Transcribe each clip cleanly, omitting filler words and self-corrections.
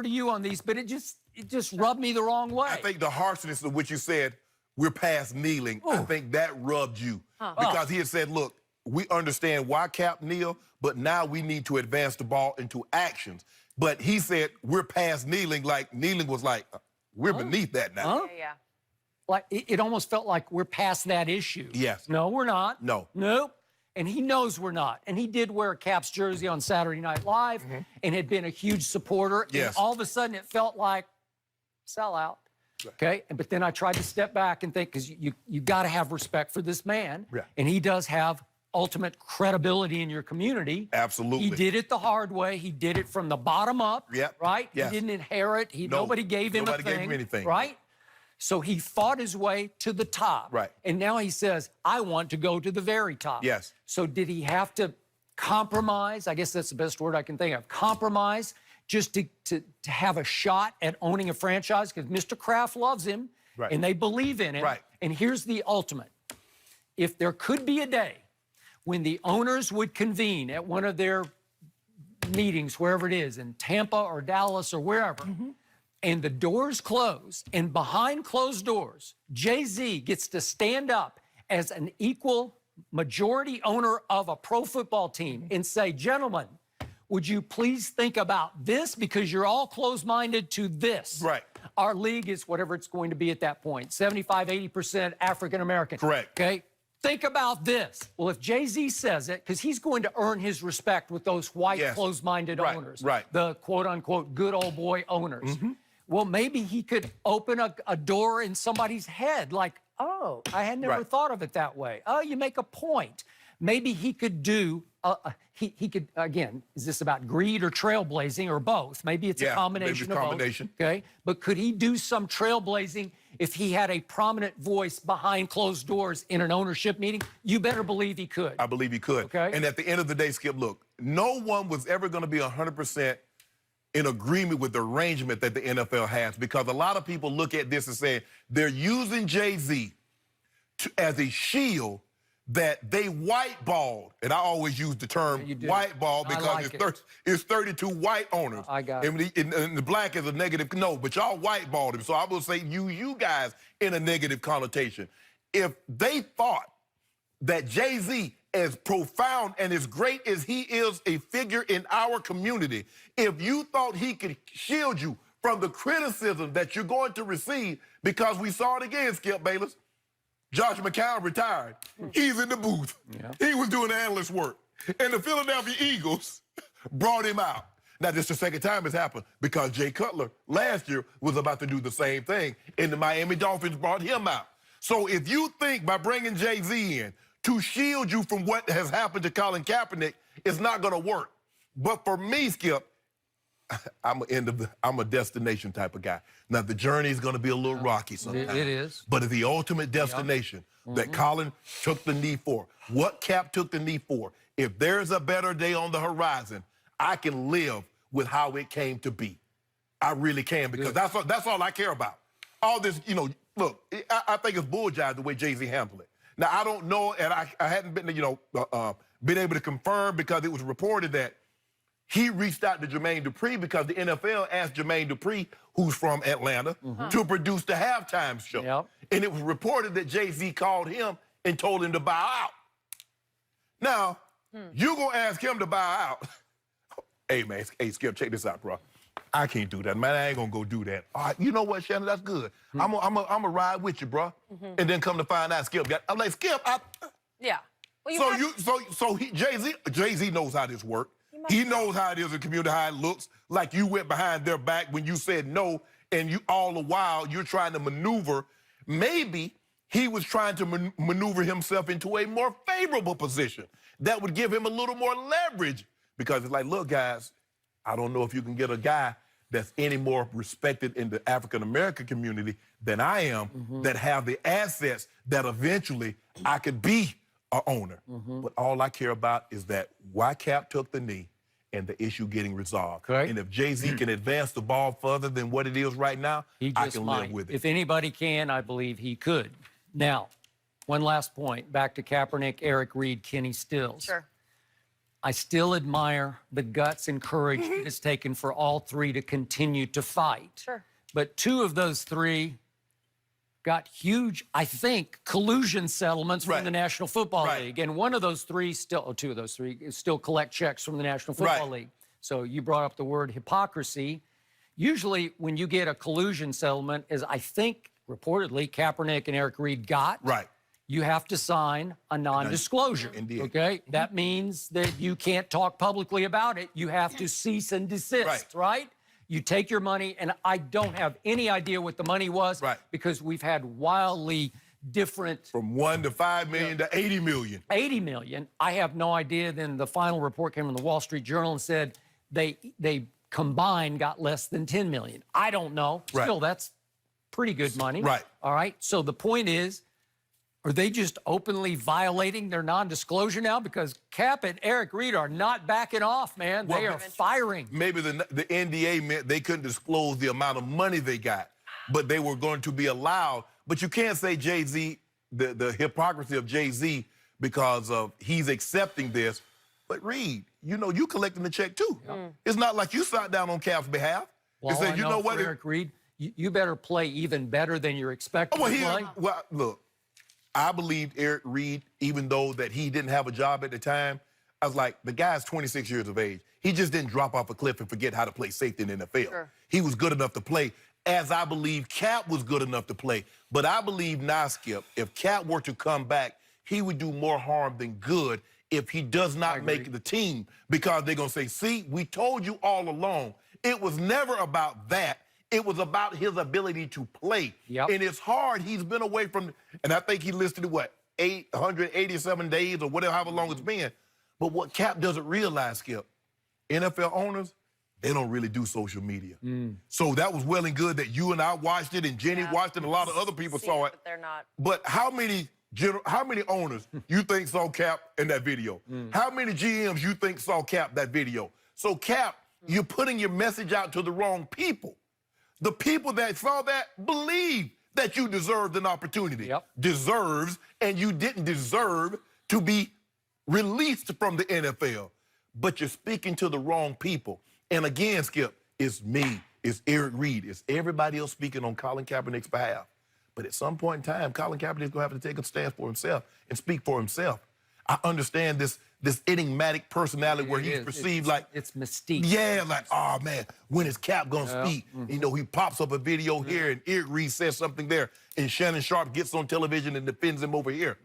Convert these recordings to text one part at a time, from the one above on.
to you on these, but it just rubbed me the wrong way. I think the harshness of what you said, we're past kneeling, I think that rubbed you. Because he had said, look, we understand why Cap kneel, but now we need to advance the ball into actions. But he said, we're past kneeling, like kneeling was like, we're beneath that now. Yeah. Like it almost felt like we're past that issue. Yes. No, we're not. No. Nope. And he knows we're not. And he did wear a Caps jersey on Saturday Night Live and had been a huge supporter. Yes. And all of a sudden it felt like sellout. Okay. But then I tried to step back and think, because you got to have respect for this man. Yeah. And he does have ultimate credibility in your community. Absolutely. He did it the hard way. He did it from the bottom up. Yep. Right? Yes. He didn't inherit. Nobody gave him Nobody gave him anything. Right? So he fought his way to the top. Right. And now he says, I want to go to the very top. Yes. So did he have to compromise? I guess that's the best word I can think of. Compromise just to have a shot at owning a franchise, because Mr. Kraft loves him and they believe in him. Right. And here's the ultimate. If there could be a day when the owners would convene at one of their meetings, wherever it is, in Tampa or Dallas or wherever, and the doors close, and behind closed doors, Jay-Z gets to stand up as an equal majority owner of a pro football team and say, gentlemen, would you please think about this, because you're all closed-minded to this. Right. Our league is whatever it's going to be at that point, 75, 80% African-American. Correct. Okay? Think about this. Well, if Jay-Z says it, because he's going to earn his respect with those white, closed-minded owners, the quote-unquote good old boy owners. Well, maybe he could open a door in somebody's head, like, oh, I had never thought of it that way. Oh, you make a point. Maybe he could do, he could, again, is this about greed or trailblazing or both? Maybe it's a combination of both. Okay, but could he do some trailblazing if he had a prominent voice behind closed doors in an ownership meeting? You better believe he could. I believe he could. Okay. And at the end of the day, Skip, look, no one was ever going to be 100% in agreement with the arrangement that the NFL has, because a lot of people look at this and say they're using Jay-Z as a shield that they whiteballed, and I always use the term whiteball because it's 32 white owners. I got it. And the black is a negative, no, but y'all whiteballed him. So I will say you guys in a negative connotation. If they thought that Jay-Z, as profound and as great as he is a figure in our community, if you thought he could shield you from the criticism that you're going to receive, because we saw it again, Skip Bayless, Josh McCown retired. He's in the booth. He was doing analyst work. And the Philadelphia Eagles brought him out. Now, this is the second time it's happened, because Jay Cutler last year was about to do the same thing, and the Miami Dolphins brought him out. So if you think by bringing Jay-Z in to shield you from what has happened to Colin Kaepernick, it's not going to work. But for me, Skip, I'm a destination type of guy. Now, the journey is going to be a little rocky sometimes. It is. But the ultimate destination that Colin took the knee for, what Cap took the knee for, if there's a better day on the horizon, I can live with how it came to be. I really can, because that's all I care about. All this, look, I think it's bulljive the way Jay-Z handled it. Now, I don't know, and I hadn't been, been able to confirm, because it was reported that he reached out to Jermaine Dupri because the NFL asked Jermaine Dupri, who's from Atlanta, to produce the halftime show. And it was reported that Jay-Z called him and told him to bow out. Now, you gonna ask him to bow out. Hey, man, hey, Skip, check this out, bro. I can't do that, man. I ain't gonna go do that. All right, you know what, Shannon? That's good. I'm gonna ride with you, bro. And then come to find out, Skip I'm like, Skip, Yeah. Well, Jay-Z knows how this works. He knows how it is in community, how it looks. Like you went behind their back when you said no, and you all the while you're trying to maneuver. Maybe he was trying to maneuver himself into a more favorable position that would give him a little more leverage, because it's like, look, guys, I don't know if you can get a guy that's any more respected in the African-American community than I am, that have the assets that eventually I could be an owner. But all I care about is that why Cap took the knee and the issue getting resolved. And if Jay-Z can advance the ball further than what it is right now, I can live with it. If anybody can, I believe he could. Now, one last point, back to Kaepernick, Eric Reid, Kenny Stills. Sure. I still admire the guts and courage that it's taken for all three to continue to fight. Sure. But two of those three got huge, I think, collusion settlements from the National Football League. And one of those three still, or two of those three, still collect checks from the National Football League. So you brought up the word hypocrisy. Usually when you get a collusion settlement, as I think reportedly Kaepernick and Eric Reid got, you have to sign a non-disclosure. Okay? That means that you can't talk publicly about it. You have to cease and desist, right? You take your money, and I don't have any idea what the money was because we've had wildly different... From 1 to 5 million to 80 million. 80 million. I have no idea. Then the final report came from the Wall Street Journal and said they combined got less than 10 million. I don't know. Still, that's pretty good money. All right? So the point is, are they just openly violating their non-disclosure now? Because Cap and Eric Reid are not backing off, man. They are firing. Maybe the NDA meant they couldn't disclose the amount of money they got, but they were going to be allowed. But you can't say Jay-Z, the hypocrisy of Jay-Z, because of he's accepting this. But Reid, you know, you collecting the check too. It's not like you sat down on Cap's behalf and said, you know what, Eric Reid, you better play even better than you're expecting to play. Well, look. I believed Eric Reid, even though that he didn't have a job at the time. I was like, the guy's 26 years of age. He just didn't drop off a cliff and forget how to play safety in the NFL. He was good enough to play, as I believe Cap was good enough to play. But I believe now, Skip, if Cap were to come back, he would do more harm than good if he does not make the team, because they're going to say, see, we told you all along. It was never about that. It was about his ability to play. And it's hard. He's been away from, and I think he listed, what, 887 days or whatever, however long it's been. But what Cap doesn't realize, Skip, NFL owners, they don't really do social media. So that was well and good that you and I watched it and Jenny watched it and a lot of other people saw it. But they're not. But how many owners you think saw Cap in that video? How many GMs you think saw Cap that video? So Cap, you're putting your message out to the wrong people. The people that saw that believe that you deserved an opportunity. Deserves, and you didn't deserve to be released from the NFL. But you're speaking to the wrong people. And again, Skip, it's me, it's Eric Reid, it's everybody else speaking on Colin Kaepernick's behalf. But at some point in time, Colin Kaepernick's going to have to take a stand for himself and speak for himself. I understand this enigmatic personality where he's perceived like... It's mystique. Yeah, like, oh, man, when is Cap going to speak? You know, he pops up a video here and Eric Reid says something there and Shannon Sharp gets on television and defends him over here.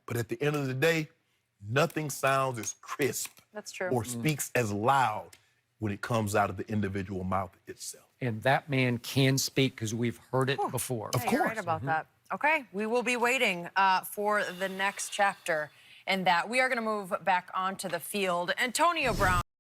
But at the end of the day, nothing sounds as crisp or speaks as loud when it comes out of the individual mouth itself. And that man can speak because we've heard it before. Of course. You're right about that. Okay, we will be waiting for the next chapter. And that we are going to move back onto the field. Antonio Brown.